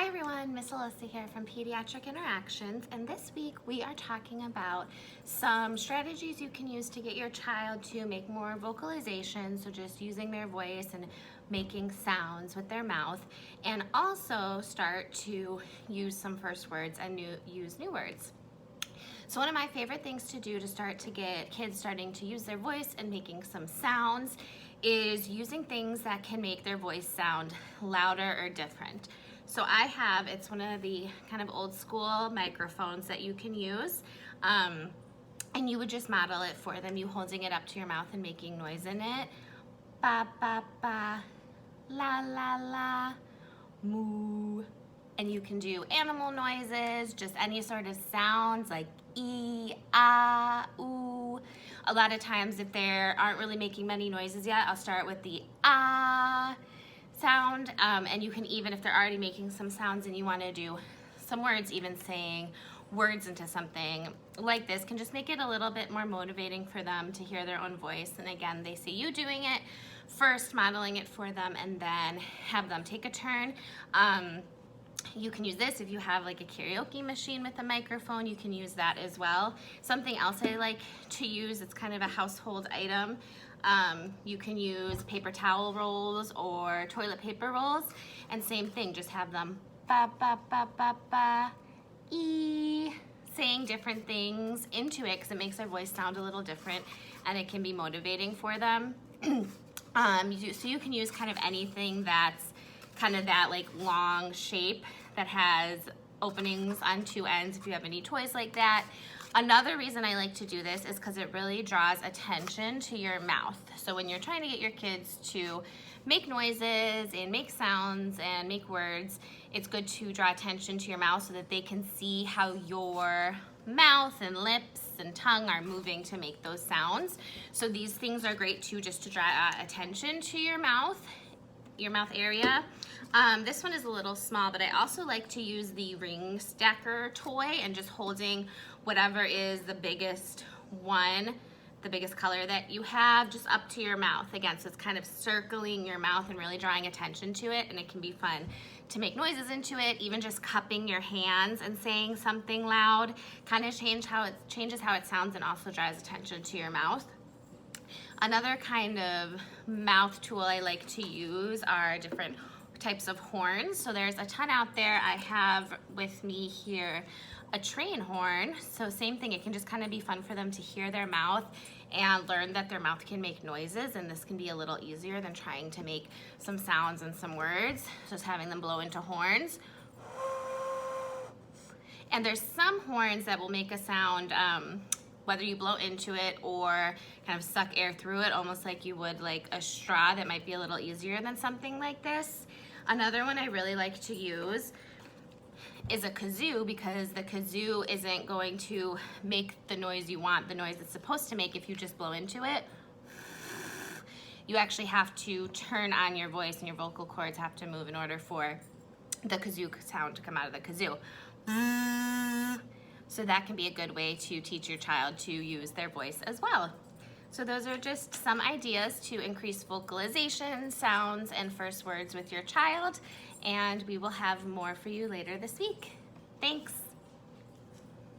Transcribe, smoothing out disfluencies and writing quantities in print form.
everyone, Miss Alyssa here from Pediatric Interactions, and this week we are talking about some strategies you can use to get your child to make more vocalizations, so just using their voice and making sounds with their mouth, and also start to use some first words and use new words. So one of my favorite things to do to start to get kids starting to use their voice and making some sounds is using things that can make their voice sound louder or different. So I have, it's one of the kind of old school microphones that you can use, and you would just model it for them, you holding it up to your mouth and making noise in it. Ba ba ba, la la la, moo. And you can do animal noises, just any sort of sounds like ee, ah, ooh. A lot of times if they aren't really making many noises yet, I'll start with the ah sound, and you can even, if they're already making some sounds and you want to do some words, even saying words into something like this can just make it a little bit more motivating for them to hear their own voice. And again, they see you doing it first, modeling it for them, and then have them take a turn. You can use this if you have like a karaoke machine with a microphone, you can use that as well. Something else I like to use, it's kind of a household item. You can use paper towel rolls or toilet paper rolls, and same thing, just have them ba ba ba ba ba, ee, saying different things into it because it makes their voice sound a little different and it can be motivating for them. So you can use kind of anything that's kind of that like long shape that has openings on two ends if you have any toys like that. Another reason I like to do this is because it really draws attention to your mouth. So when you're trying to get your kids to make noises and make sounds and make words, it's good to draw attention to your mouth so that they can see how your mouth and lips and tongue are moving to make those sounds. So these things are great too, just to draw attention to your mouth area. This one is a little small, but I also like to use the ring stacker toy and just holding whatever is the biggest one, the biggest color that you have, just up to your mouth. Again, so it's kind of circling your mouth and really drawing attention to it, and it can be fun to make noises into it. Even just cupping your hands and saying something loud kind of changes how it sounds and also draws attention to your mouth. Another kind of mouth tool I like to use are different types of horns. So there's a ton out there. I have with me here a train horn. So same thing, it can just kind of be fun for them to hear their mouth and learn that their mouth can make noises, and this can be a little easier than trying to make some sounds and some words, just having them blow into horns. And there's some horns that will make a sound whether you blow into it or kind of suck air through it, almost like you would like a straw. That might be a little easier than something like this. Another one I really like to use is a kazoo, because the kazoo isn't going to make the noise you want, the noise it's supposed to make if you just blow into it. You actually have to turn on your voice, and your vocal cords have to move in order for the kazoo sound to come out of the kazoo. So that can be a good way to teach your child to use their voice as well. So those are just some ideas to increase vocalization, sounds, and first words with your child, and we will have more for you later this week. Thanks.